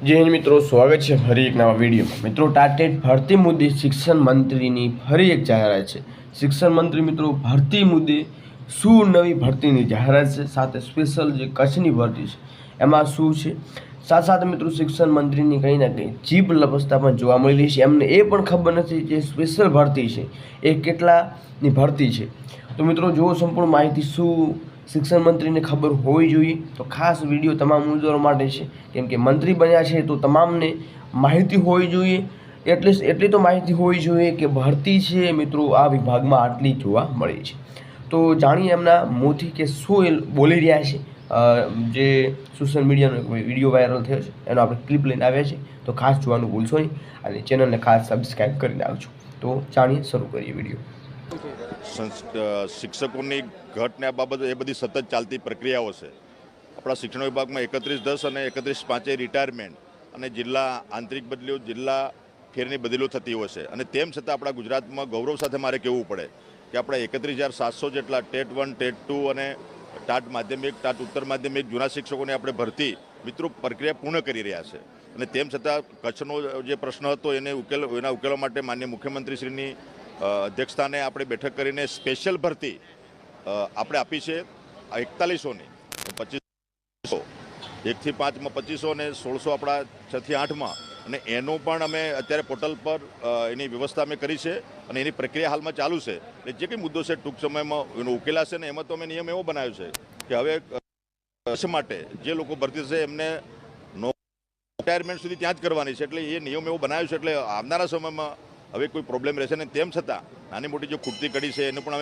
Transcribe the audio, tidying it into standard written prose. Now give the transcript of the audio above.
જય હિન્દ મિત્રો, સ્વાગત છે ફરી એક નવા વિડીયોમાં। મિત્રો, ટાટેટ ભરતી મુદ્દે શિક્ષણ મંત્રીની ફરી એક જાહેરાત છે। શિક્ષણ મંત્રી મિત્રો ભરતી મુદ્દે શું નવી ભરતીની જાહેરાત છે, સાથે સ્પેશિયલ જે કચ્છની ભરતી છે એમાં શું છે, સાથે સાથે મિત્રો શિક્ષણ મંત્રીની કંઈ ના કંઈ જીભ લપસતા પણ જોવા મળી રહી છે। એમને એ પણ ખબર નથી જે સ્પેશિયલ ભરતી છે એ કેટલાની ભરતી છે। તો મિત્રો જો સંપૂર્ણ માહિતી શું શિક્ષણ મંત્રીને ખબર હોવી જોઈએ, તો ખાસ વિડીયો તમામ ઉમેદવારો માટે છે, કેમ કે મંત્રી બન્યા છે તો તમામને માહિતી હોવી જોઈએ। એટલી તો માહિતી હોવી જોઈએ કે ભરતી છે મિત્રો આ વિભાગમાં આટલી જોવા મળી છે। તો જાણીએ એમના મોંથી કે શું એ બોલી રહ્યા છે। જે સોશિયલ મીડિયાનો એક વિડીયો વાયરલ થયો છે એનો આપણે ક્લિપ લઈને આવ્યા છીએ, તો ખાસ જોવાનું ભૂલશો નહીં અને ચેનલને ખાસ સબસ્ક્રાઈબ કરીને આવજો। તો જાણીએ, શરૂ કરીએ વિડીયો। શિક્ષકોની ઘટ ને આ બાબત એ બધી સતત ચાલતી પ્રક્રિયાઓ છે। આપણા શિક્ષણ વિભાગમાં 31/10 અને 31/5 રિટાયરમેન્ટ અને જિલ્લા આંતરિક બદલીઓ, જિલ્લા ફેરની બદલીઓ થતી હોય છે। અને તેમ છતાં આપણા ગુજરાતમાં ગૌરવ સાથે મારે કહેવું પડે કે આપણા 31,700 જેટલા ટેટ 1, ટેટ 2 અને ટાટ માધ્યમિક, ટાટ ઉત્તર માધ્યમિક જૂના શિક્ષકોને આપણે ભરતી મિત્રો પ્રક્રિયા પૂર્ણ કરી રહ્યા છે। અને તેમ છતાં કચ્છનો જે પ્રશ્ન હતો એના ઉકેલો માટે માનનીય મુખ્યમંત્રીશ્રીની અધ્યક્ષસ્થાને આપણે બેઠક કરીને સ્પેશિયલ ભરતી આપણે આપી છે 4100ની, 2500 1થી 5માં 2500 અને 1600 આપણા 6 થી 8માં, અને એનું પણ અમે અત્યારે પોર્ટલ પર એની વ્યવસ્થા અમે કરી છે અને એની પ્રક્રિયા હાલમાં ચાલુ છે। એટલે જે કંઈ મુદ્દો છે ટૂંક સમયમાં એનો ઉકેલાશે ને એમાં તો અમે નિયમ એવો બનાવ્યો છે કે હવે કચ્છ માટે જે લોકો ભરતી થશે એમને રિટાયરમેન્ટ સુધી ત્યાં જ કરવાની છે। એટલે એ નિયમ એવો બનાવ્યો છે એટલે આવનારા સમયમાં હવે કોઈ પ્રોબ્લેમ રહેશે ને। તેમ છતાં નાની મોટી જે ખૂટતી કડી છે એને પણ અમે